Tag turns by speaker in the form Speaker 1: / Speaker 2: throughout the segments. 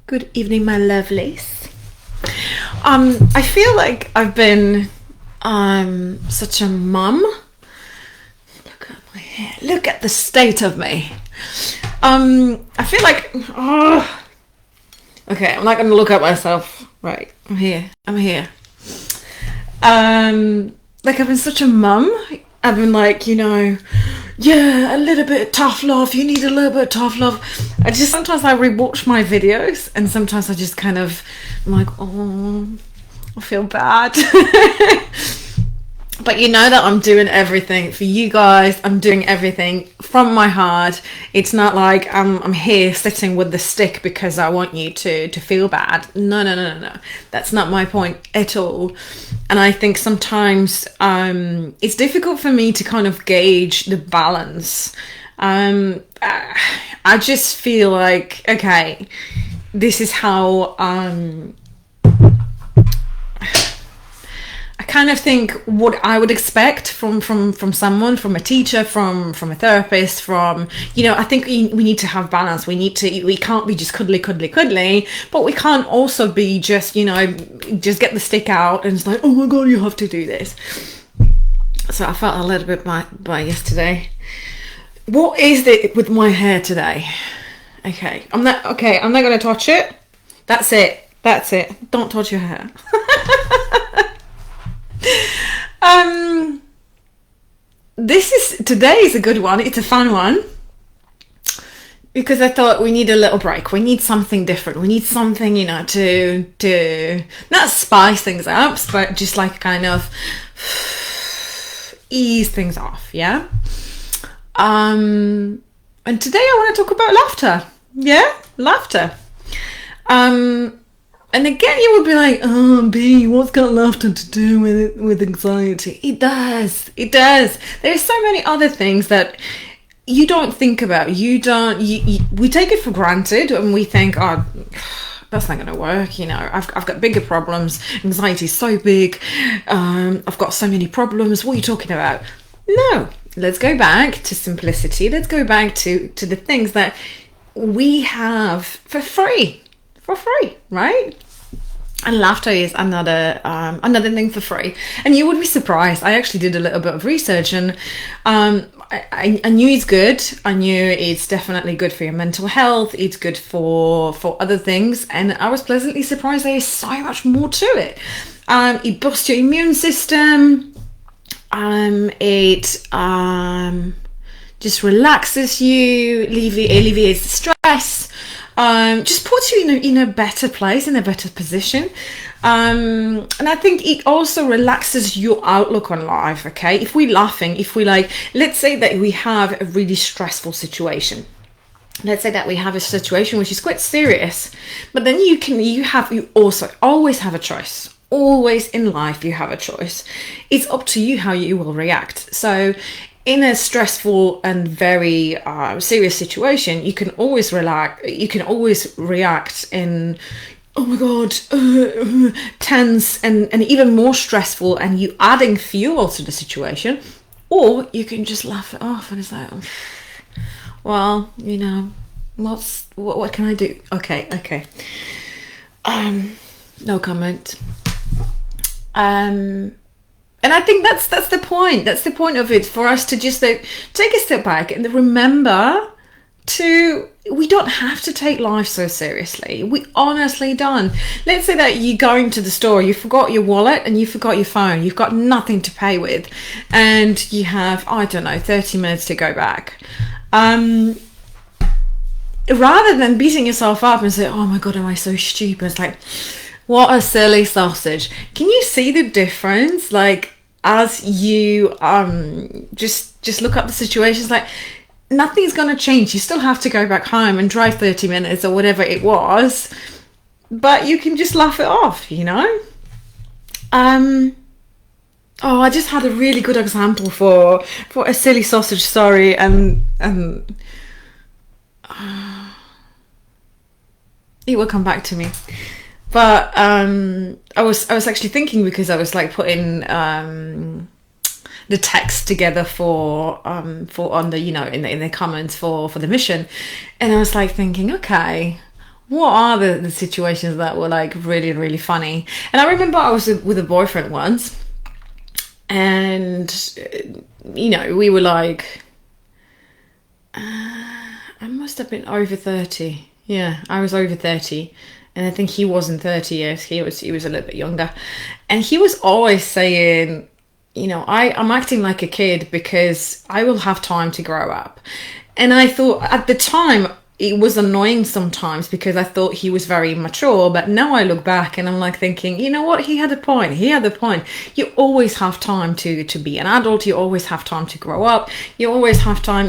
Speaker 1: Good evening, my lovelies. I feel like I've been such a mum. Look at my hair. Look at the state of me. I feel like okay, I'm not gonna look at myself. Right, I'm here. Like I've been such a mum. I've been like, yeah, a little bit of tough love. You need a little bit of tough love. Sometimes I rewatch my videos and sometimes I just kind of, I'm like, oh, I feel bad. But you know that I'm doing everything for you guys. I'm doing everything from my heart. It's not like I'm here sitting with the stick because I want you to feel bad. No. That's not my point at all. And I think sometimes it's difficult for me to kind of gauge the balance. I just feel like, okay, this is how I kind of think what I would expect from someone, from a teacher, from a therapist, I think we need to have balance. We can't be just cuddly, but we can't also be just just get the stick out and it's like, oh my God, you have to do this. So I felt a little bit by yesterday. What is it with my hair today? Okay, I'm not going to touch it. That's it. Don't touch your hair. Today is a good one. It's a fun one because I thought we need a little break. We need something different. We need something, to not spice things up, but just like kind of ease things off. Yeah. And today I want to talk about laughter. Yeah, laughter. And again, you would be like, oh, B, what's got laughter to do with anxiety? It does. There's so many other things that you don't think about. We take it for granted and we think, oh, that's not going to work. I've got bigger problems. Anxiety is so big. I've got so many problems. What are you talking about? No, let's go back to simplicity. Let's go back to the things that we have for free, right? And laughter is another thing for free. And you would be surprised. I actually did a little bit of research and I knew it's good. I knew it's definitely good for your mental health. It's good for other things. And I was pleasantly surprised there is so much more to it. It boosts your immune system. It just relaxes you, alleviates the stress. Just puts you in a better place, in a better position. And I think it also relaxes your outlook on life, okay? If let's say that we have a really stressful situation. Let's say that we have a situation which is quite serious, but then you also always have a choice. Always in life, you have a choice. It's up to you how you will react. So in a stressful and very serious situation, you can always relax. You can always react in, oh my God, tense and even more stressful, and you adding fuel to the situation. Or you can just laugh it off, and it's like, well, what can I do? Okay. No comment. And I think that's the point. That's the point of it, for us to just take a step back and remember we don't have to take life so seriously. We honestly don't. Let's say that you're going to the store, you forgot your wallet and you forgot your phone. You've got nothing to pay with and you have, 30 minutes to go back. Rather than beating yourself up and say, oh my God, am I so stupid? It's like, what a silly sausage. Can you see the difference? Like, as you just look up the situations, like nothing's gonna change. You still have to go back home and drive 30 minutes or whatever it was, but you can just laugh it off, I just had a really good example for a silly sausage, sorry, and it will come back to me. But I was actually thinking, because I was like putting the text together for on the in the comments for the mission, and I was like thinking, okay, what are the situations that were like really, really funny? And I remember I was with a boyfriend once, and we were like, I must have been over 30. Yeah, I was over 30. And I think he wasn't 30 years. He was a little bit younger. And he was always saying, I'm acting like a kid because I will have time to grow up. And I thought at the time it was annoying sometimes because I thought he was very mature. But now I look back and I'm like thinking, you know what? He had a point. You always have time to be an adult. You always have time to grow up. You always have time,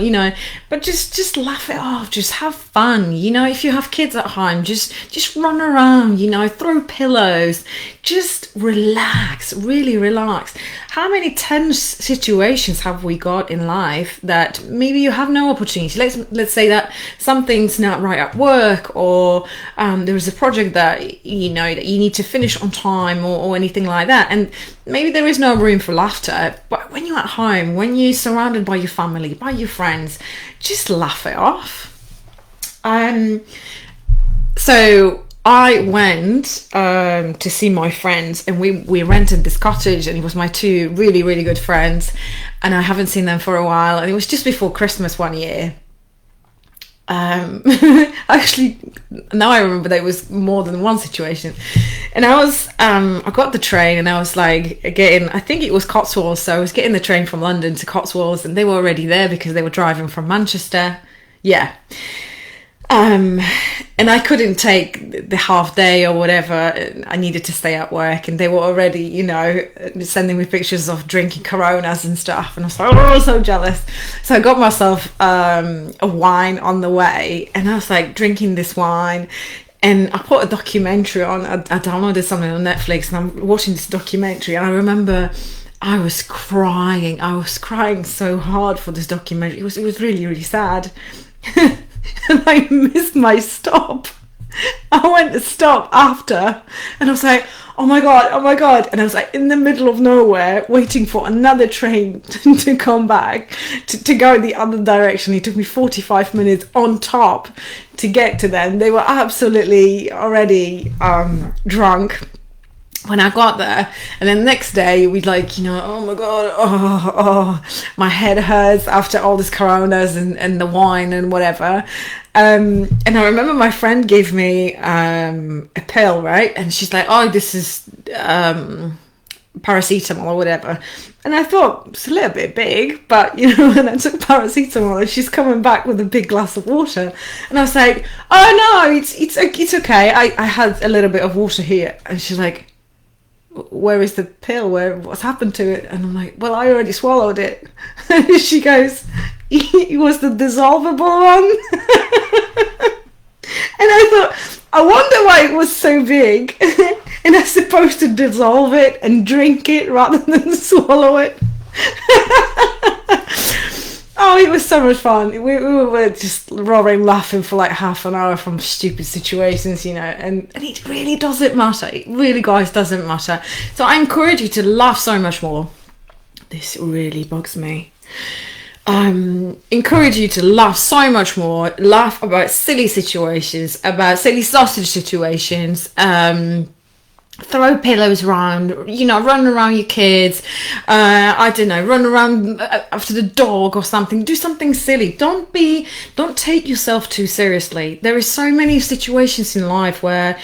Speaker 1: but just laugh it off. Just have fun. If you have kids at home, just run around, throw pillows, just relax, really relax. How many tense situations have we got in life that maybe you have no opportunity? Let's say that something's not right at work, or there is a project that you need to finish on time, or anything like that, and maybe there is no room for laughter. But when you're at home, when you're surrounded by your family, by your friends, just laugh it off. So I went to see my friends, and we rented this cottage, and it was my two really, really good friends, and I haven't seen them for a while, and it was just before Christmas one year. Actually, now I remember there was more than one situation, and I got the train, and I was like I think it was Cotswolds, so I was getting the train from London to Cotswolds, and they were already there because they were driving from Manchester. Yeah. And I couldn't take the half day or whatever. I needed to stay at work, and they were already, sending me pictures of drinking Coronas and stuff. And I was like, oh, so jealous. So I got myself a wine on the way, and I was like drinking this wine. And I put a documentary on. I downloaded something on Netflix, and I'm watching this documentary. And I remember I was crying. I was crying so hard for this documentary. It was really, really sad. And I missed my stop. I went to stop after, and I was like, oh my god. And I was like in the middle of nowhere waiting for another train to come back to go in the other direction. It took me 45 minutes on top to get to them. They were absolutely already drunk when I got there. And then the next day we'd oh my god, my head hurts after all this Coronas and the wine and whatever. And I remember my friend gave me a pill, right? And she's like, oh, this is paracetamol or whatever. And I thought it's a little bit big, but and I took paracetamol, and she's coming back with a big glass of water, and I was like, oh no, it's okay. I had a little bit of water here. And she's like, where is the pill? What's happened to it? And I'm like, well, I already swallowed it. And she goes, it was the dissolvable one. And I thought, I wonder why it was so big. And I'm supposed to dissolve it and drink it rather than swallow it. Oh, it was so much fun. We were just roaring, laughing for like half an hour from stupid situations, and it really doesn't matter. It really, guys, doesn't matter. So I encourage you to laugh so much more. This really bugs me. Encourage you to laugh so much more. Laugh about silly situations, about silly sausage situations. Throw pillows around, run around your kids. I don't know, run around after the dog or something. Do something silly. Don't take yourself too seriously. There is so many situations in life where,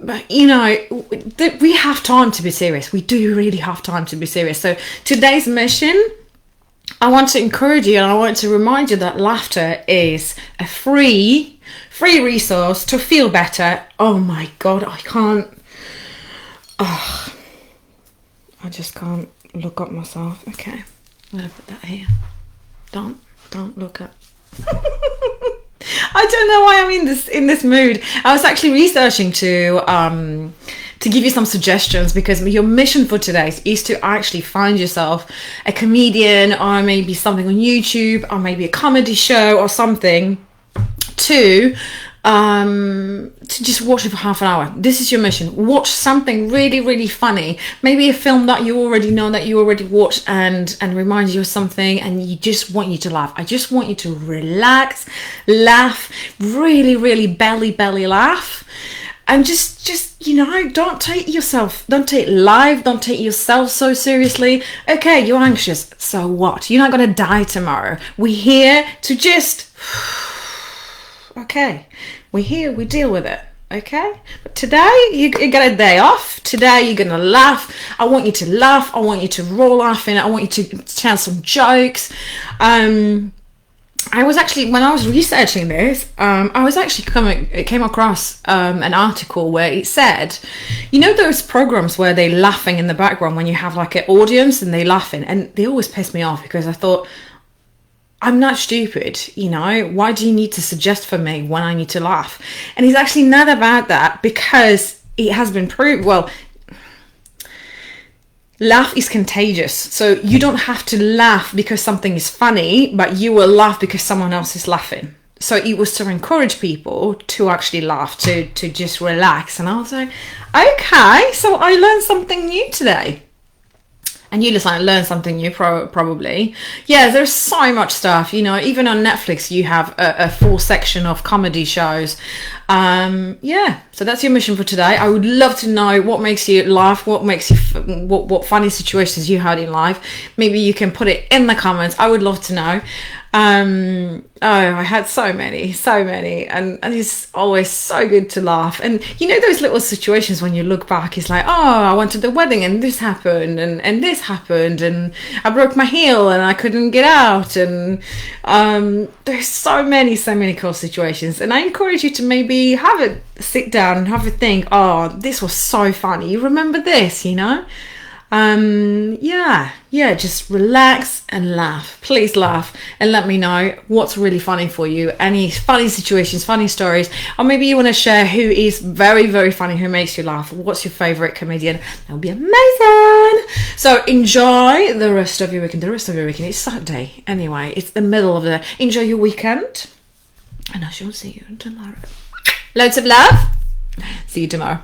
Speaker 1: we have time to be serious. We do really have time to be serious. So today's mission, I want to encourage you, and I want to remind you that laughter is a free resource to feel better. Oh my God, I can't. Oh, I just can't look up myself. Okay, I'm gonna put that here. Don't look up. I don't know why I'm in this mood. I was actually researching to give you some suggestions, because your mission for today is to actually find yourself a comedian, or maybe something on YouTube, or maybe a comedy show or something, to to just watch it for half an hour. This is your mission. Watch something really, really funny. Maybe a film that you already know, that you already watched, and reminds you of something, and you just want you to laugh. I just want you to relax, laugh, really, really belly laugh. And just don't take life, don't take yourself so seriously. Okay, you're anxious, so what? You're not going to die tomorrow. We're here to just, okay, we're here, we deal with it, okay? But today, you get a day off. Today, you're going to laugh. I want you to laugh. I want you to roll laughing. I want you to tell some jokes. I was actually, when I was researching this, came across an article where it said, those programs where they're laughing in the background when you have like an audience and they're laughing, and they always piss me off because I thought, I'm not stupid, why do you need to suggest for me when I need to laugh? And it's actually not about that, because it has been proved, laugh is contagious. So you don't have to laugh because something is funny, but you will laugh because someone else is laughing. So it was to encourage people to actually laugh, to just relax. And I was like, okay, so I learned something new today. And you just learn something new, probably. Yeah, there's so much stuff, even on Netflix, you have a full section of comedy shows. So that's your mission for today. I would love to know what makes you laugh, what makes you, what funny situations you had in life. Maybe you can put it in the comments. I would love to know. I had so many, and it's always so good to laugh. And those little situations when you look back, it's like, oh, I went to the wedding and this happened, and this happened, and I broke my heel and I couldn't get out, and there's so many cool situations. And I encourage you to maybe sit down and have a think, oh, this was so funny, you remember this, just relax and laugh. Please laugh and let me know what's really funny for you. Any funny situations, funny stories, or maybe you want to share who is very, very funny, who makes you laugh. What's your favorite comedian? That would be amazing. So enjoy the rest of your weekend. It's Saturday anyway. It's the middle of the. Enjoy your weekend, and I shall see you tomorrow. Loads of love. See you tomorrow.